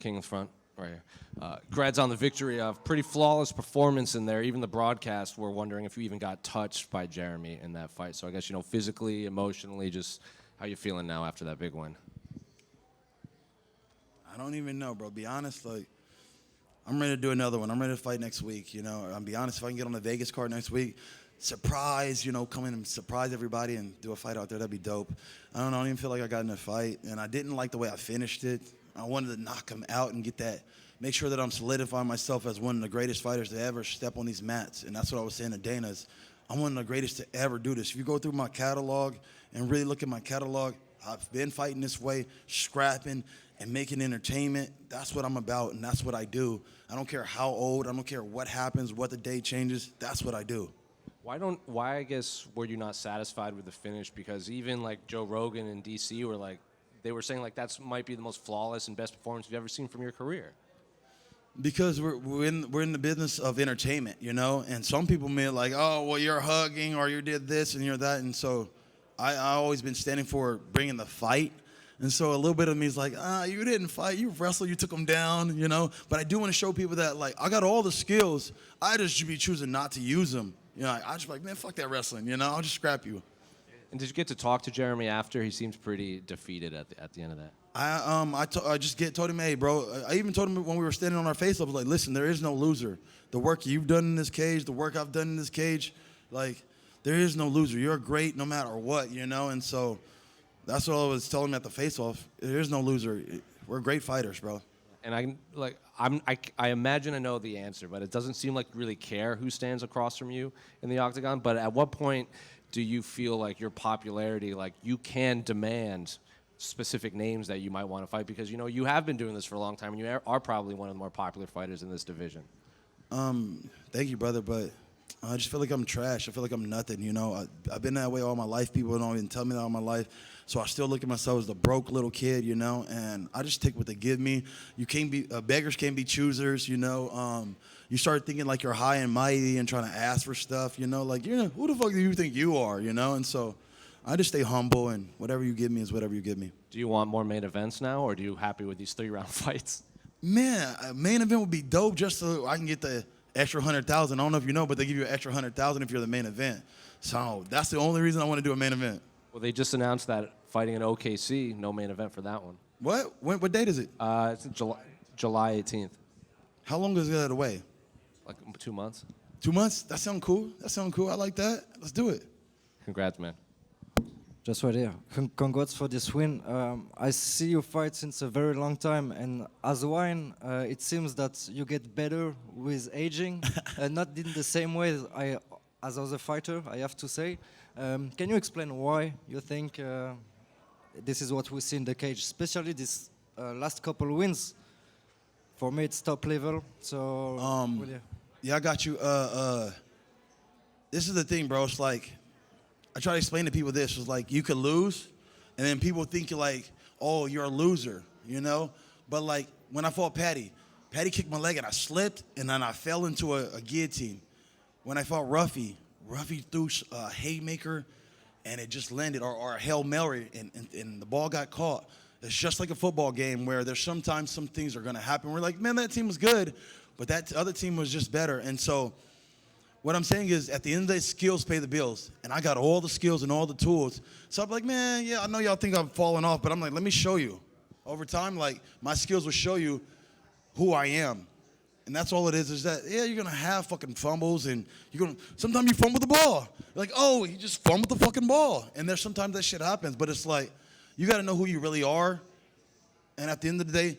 King in the front, right here. Congrats on the victory. Pretty flawless performance in there. Even the broadcast were wondering if you even got touched by Jeremy in that fight. So I guess, physically, emotionally, just how you feeling now after that big win? I don't even know, bro. Be honest, like, I'm ready to do another one. I'm ready to fight next week, I'll be honest, if I can get on the Vegas card next week, surprise, come in and surprise everybody and do a fight out there, that'd be dope. I don't even feel like I got in a fight, and I didn't like the way I finished it. I wanted to knock him out and get that, make sure that I'm solidifying myself as one of the greatest fighters to ever step on these mats, and that's what I was saying to Dana is, I'm one of the greatest to ever do this. If you go through my catalog and really look at my catalog, I've been fighting this way, scrapping, and making entertainment. That's what I'm about, and that's what I do. I don't care how old, I don't care what happens, what the day changes, that's what I do. Why I guess were you not satisfied with the finish? Because even like Joe Rogan and DC were like, they were saying like that's might be the most flawless and best performance you've ever seen from your career. Because we're in the business of entertainment, and some people may like, oh, well, you're hugging or you did this and you're that, and so I always been standing for bringing the fight. And so a little bit of me is like, you didn't fight, you wrestled, you took them down, But I do want to show people that, like, I got all the skills. I just should be choosing not to use them. I just be like, man, fuck that wrestling, I'll just scrap you. And did you get to talk to Jeremy after? He seems pretty defeated at the end of that. I just told him, hey, bro. I even told him when we were standing on our face, I was like, listen, there is no loser. The work you've done in this cage, the work I've done in this cage, like, there is no loser. You're great no matter what, And so that's what I was telling him at the face-off. There is no loser. We're great fighters, bro. And I imagine I know the answer, but it doesn't seem like you really care who stands across from you in the octagon. But at what point do you feel like your popularity, like you can demand specific names that you might want to fight? Because, you have been doing this for a long time, and you are probably one of the more popular fighters in this division. Thank you, brother, but I just feel like I'm trash. I feel like I'm nothing, I've been that way all my life. People don't even tell me that all my life. So I still look at myself as the broke little kid, and I just take what they give me. You can't be, beggars can't be choosers, You start thinking like you're high and mighty and trying to ask for stuff, like, who the fuck do you think you are, And so I just stay humble, and whatever you give me is whatever you give me. Do you want more main events now, or are you happy with these 3-round fights? Man, a main event would be dope just so I can get the extra 100,000. I don't know if you know, but they give you an extra 100,000 if you're the main event. So that's the only reason I want to do a main event. Well, they just announced that fighting in OKC, no main event for that one. What? What date is it? It's July 18th. How long is that away? Like 2 months. 2 months? That sounds cool. I like that. Let's do it. Congrats, man. Just right here. Congrats for this win. I see you fight since a very long time, and as wine, it seems that you get better with aging, not in the same way as other fighter, I have to say. Can you explain why you think this is what we see in the cage, especially this last couple wins? For me, it's top level. So, yeah, I got you. This is the thing, bro. It's like, I try to explain to people this. It's like, you could lose, and then people think you're like, oh, you're a loser, But like, when I fought Patty kicked my leg, and I slipped, and then I fell into a guillotine. When I fought Ruffy threw a haymaker, and it just landed, or a Hail Mary, and the ball got caught. It's just like a football game where there's sometimes some things are going to happen. We're like, man, that team was good, but that other team was just better. And so what I'm saying is, at the end of the day, skills pay the bills. And I got all the skills and all the tools. So I'm like, man, yeah, I know y'all think I'm falling off, but I'm like, let me show you. Over time, like, my skills will show you who I am. And that's all it is that, yeah, you're going to have fucking fumbles, and sometimes you fumble the ball. You're like, oh, he just fumbled the fucking ball. And there's sometimes that shit happens, but it's like, you got to know who you really are. And at the end of the day,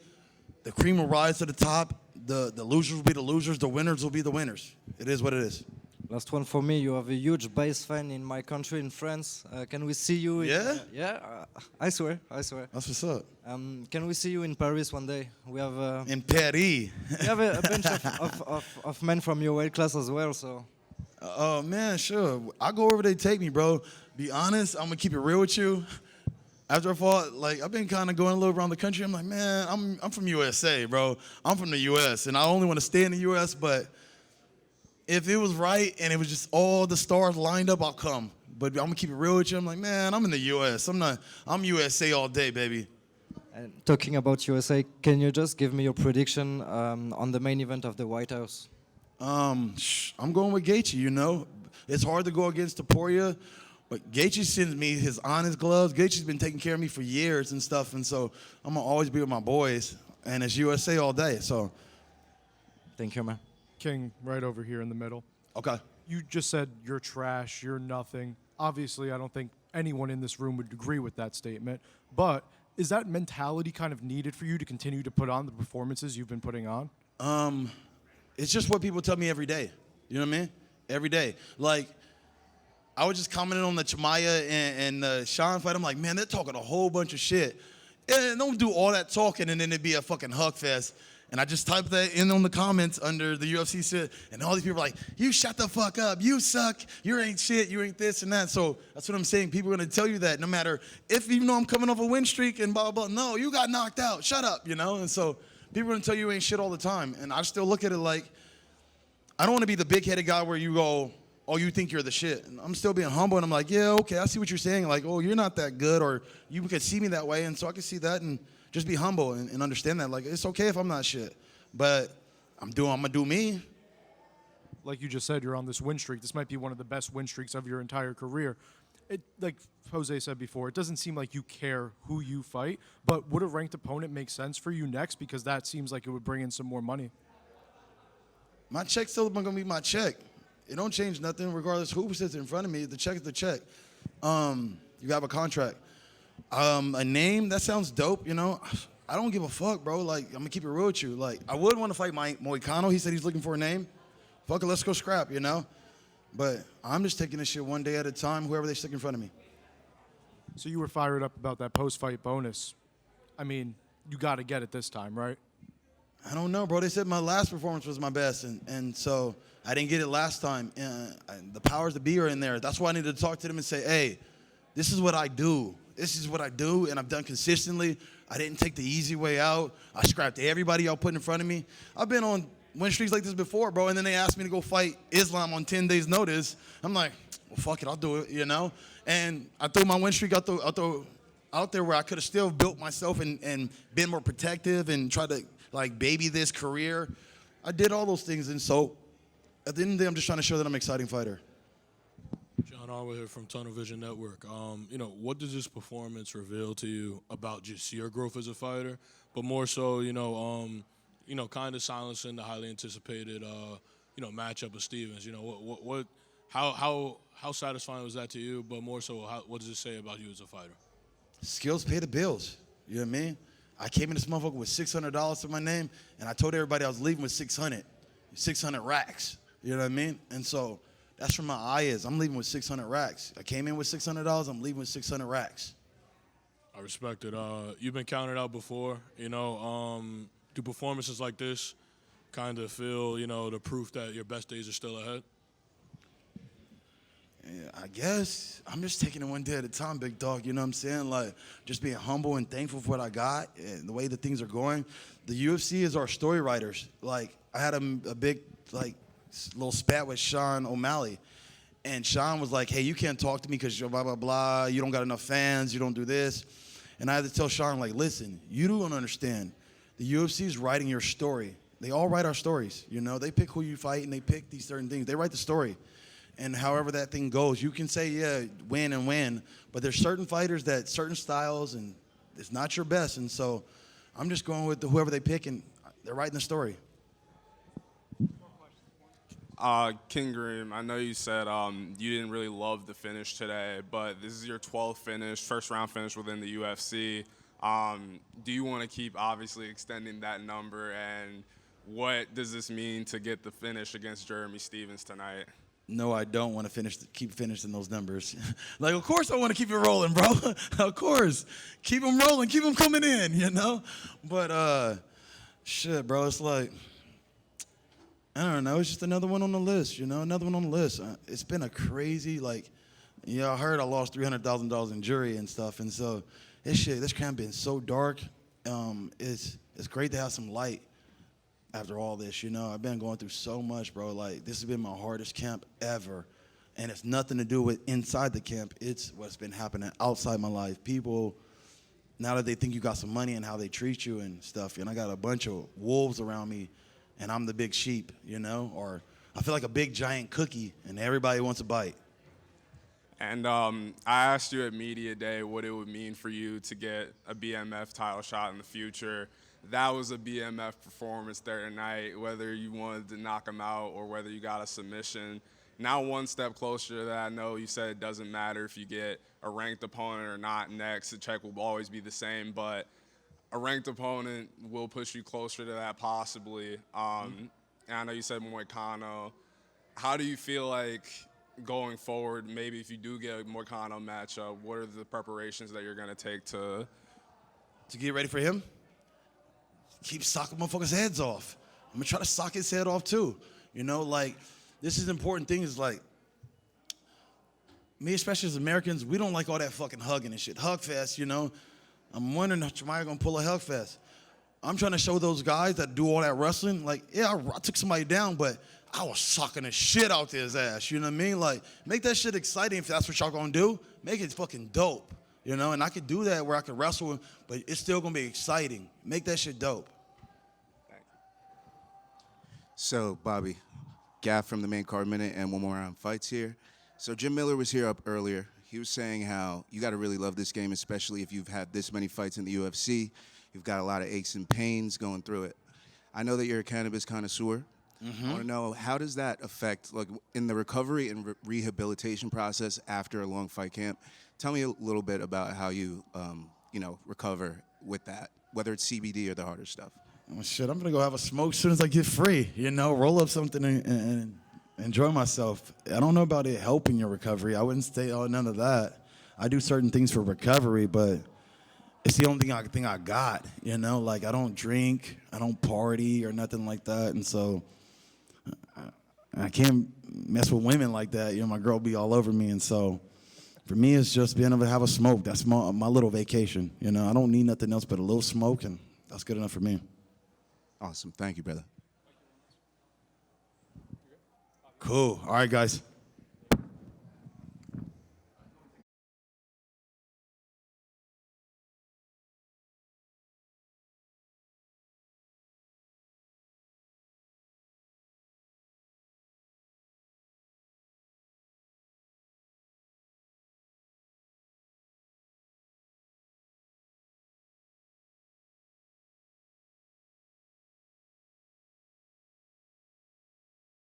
the cream will rise to the top. The losers will be the losers. The winners will be the winners. It is what it is. Last one for me. You have a huge base fan in my country, in France. Can we see you? Yeah? I swear. That's what's up. Can we see you in Paris one day? We have in Paris. We have a bunch of men from your weight class as well. So. Oh man, sure. I'll go wherever they take me, bro. Be honest. I'm gonna keep it real with you. After I fought, like, I've been kind of going a little around the country. I'm like, man, I'm from USA, bro. I'm from the U.S., and I only want to stay in the U.S., but if it was right and it was just all the stars lined up, I'll come. But I'm going to keep it real with you. I'm like, man, I'm in the U.S. I'm USA all day, baby. And talking about USA, can you just give me your prediction on the main event of the White House? I'm going with Gaethje, you know. It's hard to go against Taporia, but Gaethje sends me his honest gloves. Gaethje's been taking care of me for years and stuff, and so I'm going to always be with my boys, and it's USA all day, so. Thank you, man. King, right over here in the middle. Okay. You just said you're trash, you're nothing. Obviously, I don't think anyone in this room would agree with that statement, but is that mentality kind of needed for you to continue to put on the performances you've been putting on? It's just what people tell me every day. You know what I mean? Every day. Like, I was just commenting on the Chimaya and Sean fight. I'm like, man, they're talking a whole bunch of shit. And don't do all that talking and then it'd be a fucking hug fest. And I just typed that in on the comments under the UFC shit. And all these people are like, you shut the fuck up. You suck. You ain't shit. You ain't this and that. So that's what I'm saying. People are going to tell you that no matter if, even though I'm coming off a win streak and blah, blah, blah. No, you got knocked out. Shut up, you know? And so people are going to tell you ain't shit all the time. And I still look at it like, I don't want to be the big-headed guy where you go, oh, you think you're the shit. And I'm still being humble, and I'm like, yeah, okay, I see what you're saying. Like, oh, you're not that good, or you could see me that way, and so I can see that and just be humble and understand that. Like, it's okay if I'm not shit, but I'm going to do me. Like you just said, you're on this win streak. This might be one of the best win streaks of your entire career. Like Jose said before, it doesn't seem like you care who you fight, but would a ranked opponent make sense for you next? Because that seems like it would bring in some more money. My check's still going to be my check. It don't change nothing regardless who sits in front of me. The check is the check. You have a contract. A name, that sounds dope, you know. I don't give a fuck, bro. Like, I'm going to keep it real with you. Like, I would want to fight Mike Moicano. He said he's looking for a name. Fuck it, let's go scrap, you know. But I'm just taking this shit one day at a time, whoever they stick in front of me. So you were fired up about that post-fight bonus. I mean, you got to get it this time, right? I don't know, bro. They said my last performance was my best, and so I didn't get it last time. The powers that be are in there. That's why I needed to talk to them and say, hey, this is what I do. This is what I do, and I've done consistently. I didn't take the easy way out. I scrapped everybody y'all put in front of me. I've been on win streaks like this before, bro, and then they asked me to go fight Islam on 10 days' notice. I'm like, well, fuck it, I'll do it, you know? And I threw my win streak out there where I could have still built myself and been more protective and tried to, like, baby this career. I did all those things, and so at the end of the day, I'm just trying to show that I'm an exciting fighter. John Arwood here from Tunnel Vision Network. What does this performance reveal to you about just your growth as a fighter, but more so, kind of silencing the highly anticipated, matchup of Stevens? How satisfying was that to you? But more so, what does it say about you as a fighter? Skills pay the bills. You know what I mean? I came in this motherfucker with $600 to my name, and I told everybody I was leaving with 600 racks. You know what I mean? And so that's where my eye is. I'm leaving with 600 racks. I came in with $600. I'm leaving with 600 racks. I respect it. You've been counted out before. Do performances like this kind of feel, the proof that your best days are still ahead? Yeah, I guess I'm just taking it one day at a time, big dog. You know what I'm saying? Like, just being humble and thankful for what I got and the way that things are going. The UFC is our story writers. Like, I had a big, little spat with Sean O'Malley. And Sean was like, hey, you can't talk to me because you're blah, blah, blah. You don't got enough fans. You don't do this. And I had to tell Sean, like, listen, you don't understand. The UFC is writing your story. They all write our stories. You know, they pick who you fight and they pick these certain things. They write the story. And however that thing goes, you can say, yeah, win, but there's certain fighters that certain styles, and it's not your best. And so I'm just going with whoever they pick, and they're writing the story. King Grim, I know you said you didn't really love the finish today, but this is your 12th finish, first round finish within the UFC. Do you want to keep obviously extending that number, and what does this mean to get the finish against Jeremy Stevens tonight? No, I don't want to keep finishing those numbers. Like, of course I want to keep it rolling, bro. Of course. Keep them rolling. Keep them coming in, you know? But, shit, bro, it's like, I don't know. It's just another one on the list, you know? Another one on the list. It's been a crazy, I heard I lost $300,000 in jury and stuff. And so this camp been so dark. It's great to have some light after all this, you know. I've been going through so much, bro. Like, this has been my hardest camp ever. And it's nothing to do with inside the camp. It's what's been happening outside my life. People now that they think you got some money and how they treat you and stuff, and I got a bunch of wolves around me, and I'm the big sheep, you know, or I feel like a big giant cookie, and everybody wants a bite. And I asked you at Media Day what it would mean for you to get a BMF title shot in the future. That was a BMF performance there tonight, whether you wanted to knock him out or whether you got a submission. Now one step closer to that. I know you said it doesn't matter if you get a ranked opponent or not next. The check will always be the same, but a ranked opponent will push you closer to that possibly. And I know you said Moicano. How do you feel like going forward, maybe if you do get a Moicano matchup, what are the preparations that you're going to take to get ready for him? Keep socking motherfuckers' heads off. I'm gonna try to sock his head off too. You know, like, this is important thing is like, me especially as Americans, we don't like all that fucking hugging and shit. Hug fest, you know. I'm wondering if Jemiah gonna pull a hug fest. I'm trying to show those guys that do all that wrestling, like, yeah, I took somebody down, but I was sucking the shit out his ass, you know what I mean? Like, make that shit exciting if that's what y'all gonna do. Make it fucking dope, you know? And I could do that where I could wrestle, but it's still gonna be exciting. Make that shit dope. So, Bobby, Gaff from the Main Card Minute and One More Round Fights here. So Jim Miller was here up earlier. He was saying how you got to really love this game, especially if you've had this many fights in the UFC. You've got a lot of aches and pains going through it. I know that you're a cannabis connoisseur. I want to know, how does that affect, like, in the recovery and rehabilitation process after a long fight camp? Tell me a little bit about how you, recover with that, whether it's CBD or the harder stuff. Oh, shit, I'm gonna go have a smoke as soon as I get free, you know, roll up something and enjoy myself. I don't know about it helping your recovery. I wouldn't say none of that. I do certain things for recovery, but it's the only thing I got, you know? Like, I don't drink, I don't party or nothing like that, and so I can't mess with women like that. You know, my girl be all over me, and so for me, it's just being able to have a smoke. That's my little vacation, you know? I don't need nothing else but a little smoke, and that's good enough for me. Awesome. Thank you, brother. Cool. All right, guys.